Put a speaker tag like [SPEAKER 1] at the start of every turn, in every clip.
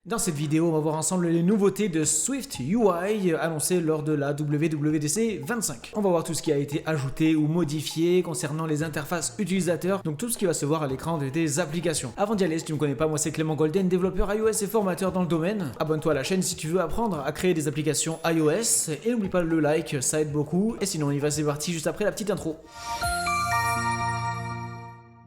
[SPEAKER 1] Dans cette vidéo, on va voir ensemble les nouveautés de SwiftUI annoncées lors de la WWDC 25. On va voir tout ce qui a été ajouté ou modifié concernant les interfaces utilisateurs, donc tout ce qui va se voir à l'écran des applications. Avant d'y aller, si tu ne me connais pas, moi c'est Clément Golden, développeur iOS et formateur dans le domaine. Abonne-toi à la chaîne si tu veux apprendre à créer des applications iOS et n'oublie pas le like, ça aide beaucoup. Et sinon, on y va, c'est parti juste après la petite intro.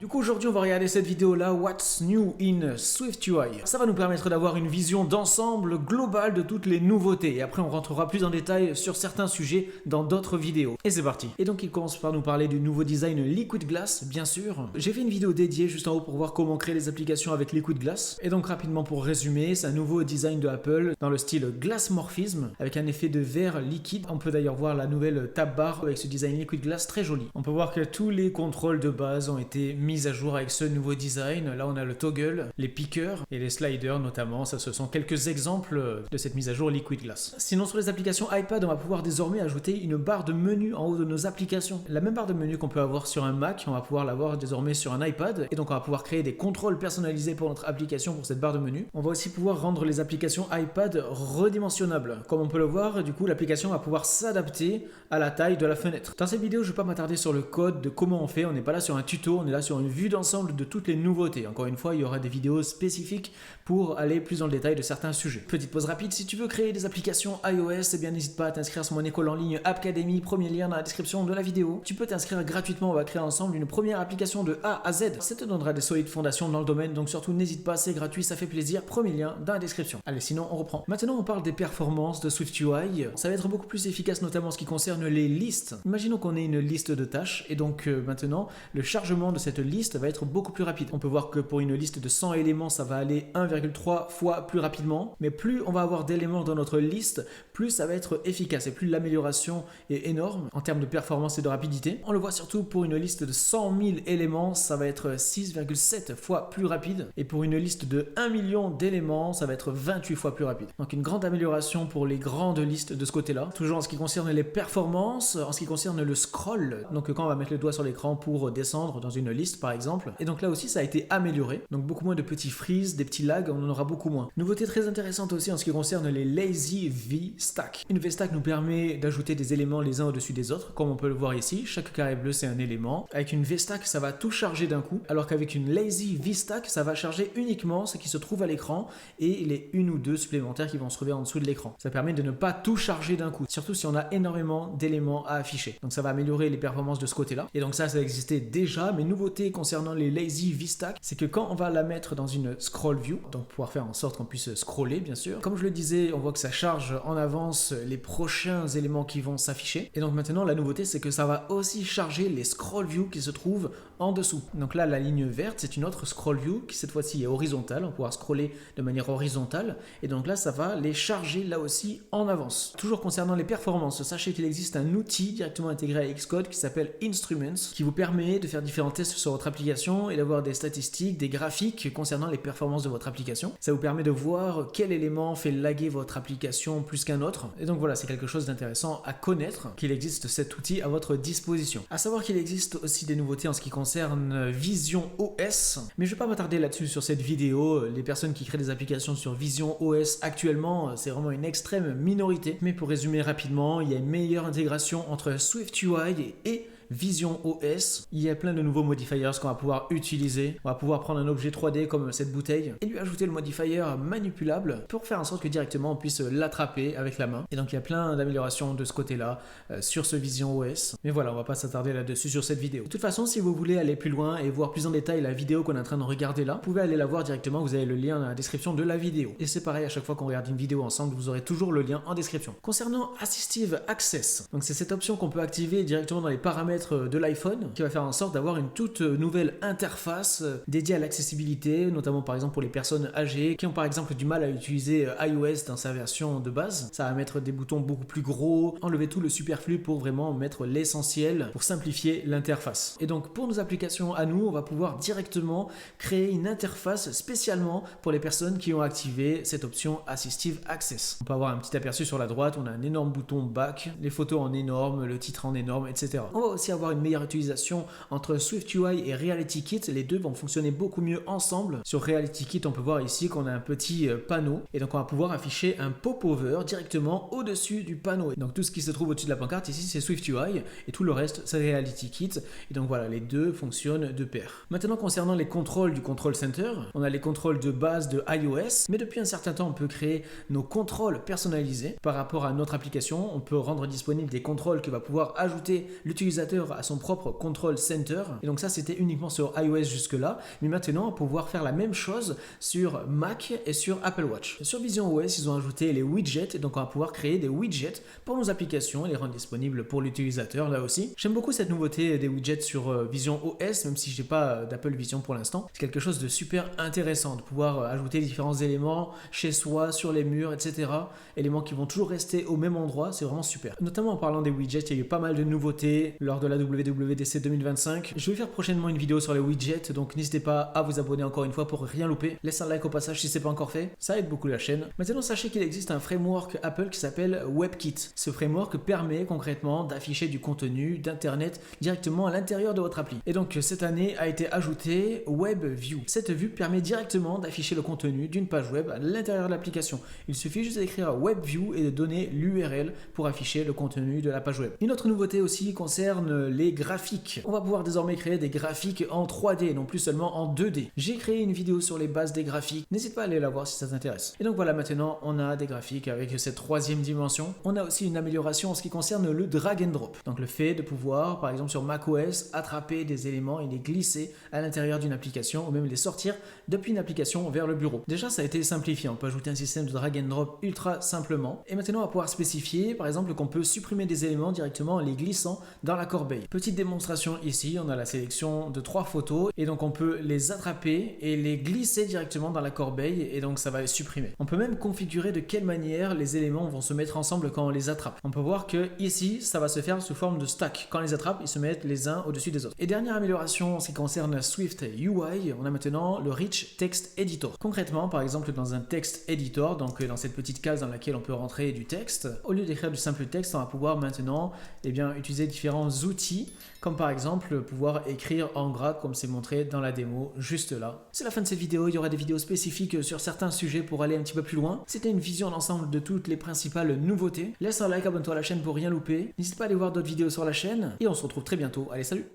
[SPEAKER 1] Du coup, aujourd'hui, on va regarder cette vidéo-là, What's New in SwiftUI. Ça va nous permettre d'avoir une vision d'ensemble globale de toutes les nouveautés. Et après, on rentrera plus en détail sur certains sujets dans d'autres vidéos. Et c'est parti. Et donc, il commence par nous parler du nouveau design Liquid Glass, bien sûr. J'ai fait une vidéo dédiée juste en haut pour voir comment créer les applications avec Liquid Glass. Et donc, rapidement, pour résumer, c'est un nouveau design de Apple dans le style Glass Morphism, avec un effet de verre liquide. On peut d'ailleurs voir la nouvelle tab bar avec ce design Liquid Glass très joli. On peut voir que tous les contrôles de base ont été mis à jour avec ce nouveau design. Là on a le toggle, les pickers et les sliders notamment. Ça, ce sont quelques exemples de cette mise à jour Liquid Glass. Sinon, sur les applications iPad, on va pouvoir désormais ajouter une barre de menu en haut de nos applications. La même barre de menu qu'on peut avoir sur un Mac, on va pouvoir l'avoir désormais sur un iPad, et donc on va pouvoir créer des contrôles personnalisés pour notre application pour cette barre de menu. On va aussi pouvoir rendre les applications iPad redimensionnables. Comme on peut le voir, du coup l'application va pouvoir s'adapter à la taille de la fenêtre. Dans cette vidéo, je ne vais pas m'attarder sur le code de comment on fait. On n'est pas là sur un tuto, on est là sur une vue d'ensemble de toutes les nouveautés. Encore une fois, il y aura des vidéos spécifiques pour aller plus dans le détail de certains sujets. Petite pause rapide, si tu veux créer des applications iOS, eh bien n'hésite pas à t'inscrire sur mon école en ligne Appcademy, premier lien dans la description de la vidéo. Tu peux t'inscrire gratuitement, on va créer ensemble une première application de A à Z. Ça te donnera des solides fondations dans le domaine, donc surtout n'hésite pas, c'est gratuit, ça fait plaisir. Premier lien dans la description. Allez, sinon on reprend. Maintenant on parle des performances de SwiftUI. Ça va être beaucoup plus efficace, notamment en ce qui concerne les listes. Imaginons qu'on ait une liste de tâches, et donc maintenant le chargement de cette liste va être beaucoup plus rapide. On peut voir que pour une liste de 100 éléments, ça va aller 1,3 fois plus rapidement, mais plus on va avoir d'éléments dans notre liste, plus ça va être efficace et plus l'amélioration est énorme en termes de performance et de rapidité. On le voit surtout pour une liste de 100 000 éléments, ça va être 6,7 fois plus rapide, et pour une liste de 1 million d'éléments, ça va être 28 fois plus rapide. Donc une grande amélioration pour les grandes listes de ce côté-là. Toujours en ce qui concerne les performances, en ce qui concerne le scroll, donc quand on va mettre le doigt sur l'écran pour descendre dans une liste par exemple, et donc là aussi ça a été amélioré, donc beaucoup moins de petits freeze, des petits lags, on en aura beaucoup moins. Nouveauté très intéressante aussi en ce qui concerne les Lazy V-Stack. Une V-Stack nous permet d'ajouter des éléments les uns au-dessus des autres, comme on peut le voir ici, chaque carré bleu c'est un élément. Avec une V-Stack ça va tout charger d'un coup, alors qu'avec une Lazy V-Stack ça va charger uniquement ce qui se trouve à l'écran et les une ou deux supplémentaires qui vont se trouver en dessous de l'écran. Ça permet de ne pas tout charger d'un coup, surtout si on a énormément d'éléments à afficher. Donc ça va améliorer les performances de ce côté-là. Et donc ça existait déjà, mais nouveauté concernant les Lazy V-Stack, c'est que quand on va la mettre dans une scroll view, donc pouvoir faire en sorte qu'on puisse scroller bien sûr, comme je le disais, on voit que ça charge en avance les prochains éléments qui vont s'afficher. Et donc maintenant la nouveauté c'est que ça va aussi charger les scroll view qui se trouvent en dessous. Donc là la ligne verte c'est une autre scroll view qui cette fois-ci est horizontale, on va pouvoir scroller de manière horizontale, et donc là ça va les charger là aussi en avance. Toujours concernant les performances, sachez qu'il existe un outil directement intégré à Xcode qui s'appelle Instruments, qui vous permet de faire différents tests sur votre application et d'avoir des statistiques, des graphiques concernant les performances de votre application. Ça vous permet de voir quel élément fait laguer votre application plus qu'un autre. Et donc voilà, c'est quelque chose d'intéressant à connaître, qu'il existe cet outil à votre disposition. À savoir qu'il existe aussi des nouveautés en ce qui concerne Vision OS, mais je ne vais pas m'attarder là-dessus sur cette vidéo. Les personnes qui créent des applications sur Vision OS actuellement, c'est vraiment une extrême minorité. Mais pour résumer rapidement, il y a une meilleure intégration entre SwiftUI et Vision OS. Il y a plein de nouveaux modifiers qu'on va pouvoir utiliser. On va pouvoir prendre un objet 3D comme cette bouteille et lui ajouter le modifier manipulable pour faire en sorte que directement on puisse l'attraper avec la main. Et donc il y a plein d'améliorations de ce côté-là sur ce Vision OS. Mais voilà, on va pas s'attarder là-dessus sur cette vidéo. De toute façon, si vous voulez aller plus loin et voir plus en détail la vidéo qu'on est en train de regarder là, vous pouvez aller la voir directement. Vous avez le lien dans la description de la vidéo. Et c'est pareil, à chaque fois qu'on regarde une vidéo ensemble, vous aurez toujours le lien en description. Concernant Assistive Access, donc c'est cette option qu'on peut activer directement dans les paramètres de l'iPhone qui va faire en sorte d'avoir une toute nouvelle interface dédiée à l'accessibilité, notamment par exemple pour les personnes âgées qui ont par exemple du mal à utiliser iOS dans sa version de base. Ça va mettre des boutons beaucoup plus gros, enlever tout le superflu pour vraiment mettre l'essentiel pour simplifier l'interface. Et donc pour nos applications à nous, on va pouvoir directement créer une interface spécialement pour les personnes qui ont activé cette option Assistive Access. On peut avoir un petit aperçu sur la droite, on a un énorme bouton back, les photos en énorme, le titre en énorme, etc. On va aussi aussi avoir une meilleure utilisation entre SwiftUI et RealityKit. Les deux vont fonctionner beaucoup mieux ensemble. Sur RealityKit, on peut voir ici qu'on a un petit panneau et donc on va pouvoir afficher un popover directement au-dessus du panneau. Et donc tout ce qui se trouve au-dessus de la pancarte ici, c'est SwiftUI et tout le reste, c'est RealityKit. Et donc voilà, les deux fonctionnent de pair. Maintenant, concernant les contrôles du Control Center, on a les contrôles de base de iOS, mais depuis un certain temps, on peut créer nos contrôles personnalisés par rapport à notre application. On peut rendre disponible des contrôles que va pouvoir ajouter l'utilisateur à son propre Control Center. Et donc ça, c'était uniquement sur iOS jusque-là, mais maintenant, on va pouvoir faire la même chose sur Mac et sur Apple Watch. Sur Vision OS, ils ont ajouté les widgets, et donc on va pouvoir créer des widgets pour nos applications et les rendre disponibles pour l'utilisateur là aussi. J'aime beaucoup cette nouveauté des widgets sur Vision OS, même si je n'ai pas d'Apple Vision pour l'instant. C'est quelque chose de super intéressant de pouvoir ajouter différents éléments chez soi, sur les murs, etc. Éléments qui vont toujours rester au même endroit, c'est vraiment super. Notamment en parlant des widgets, il y a eu pas mal de nouveautés lors de la WWDC 2025. Je vais faire prochainement une vidéo sur les widgets, donc n'hésitez pas à vous abonner encore une fois pour rien louper. Laissez un like au passage si ce n'est pas encore fait, ça aide beaucoup la chaîne. Maintenant, sachez qu'il existe un framework Apple qui s'appelle WebKit. Ce framework permet concrètement d'afficher du contenu d'internet directement à l'intérieur de votre appli. Et donc cette année a été ajouté WebView. Cette vue permet directement d'afficher le contenu d'une page web à l'intérieur de l'application. Il suffit juste d'écrire WebView et de donner l'URL pour afficher le contenu de la page web. Une autre nouveauté aussi concerne les graphiques. On va pouvoir désormais créer des graphiques en 3D, non plus seulement en 2D. J'ai créé une vidéo sur les bases des graphiques. N'hésite pas à aller la voir si ça t'intéresse. Et donc voilà, maintenant on a des graphiques avec cette troisième dimension. On a aussi une amélioration en ce qui concerne le drag and drop. Donc le fait de pouvoir, par exemple sur macOS, attraper des éléments et les glisser à l'intérieur d'une application ou même les sortir depuis une application vers le bureau. Déjà, ça a été simplifié. On peut ajouter un système de drag and drop ultra simplement. Et maintenant, on va pouvoir spécifier, par exemple, qu'on peut supprimer des éléments directement en les glissant dans la corbeille. Petite démonstration ici, on a la sélection de 3 photos et donc on peut les attraper et les glisser directement dans la corbeille et donc ça va les supprimer. On peut même configurer de quelle manière les éléments vont se mettre ensemble quand on les attrape. On peut voir que ici, ça va se faire sous forme de stack. Quand on les attrape, ils se mettent les uns au-dessus des autres. Et dernière amélioration en ce qui concerne Swift UI, on a maintenant le Rich Text Editor. Concrètement, par exemple, dans un text editor, donc dans cette petite case dans laquelle on peut rentrer du texte, au lieu d'écrire du simple texte, on va pouvoir maintenant utiliser différents outils, comme par exemple pouvoir écrire en gras comme c'est montré dans la démo juste là. C'est la fin de cette vidéo, il y aura des vidéos spécifiques sur certains sujets pour aller un petit peu plus loin. C'était une vision d'ensemble de toutes les principales nouveautés. Laisse un like, abonne-toi à la chaîne pour rien louper. N'hésite pas à aller voir d'autres vidéos sur la chaîne et on se retrouve très bientôt. Allez, salut!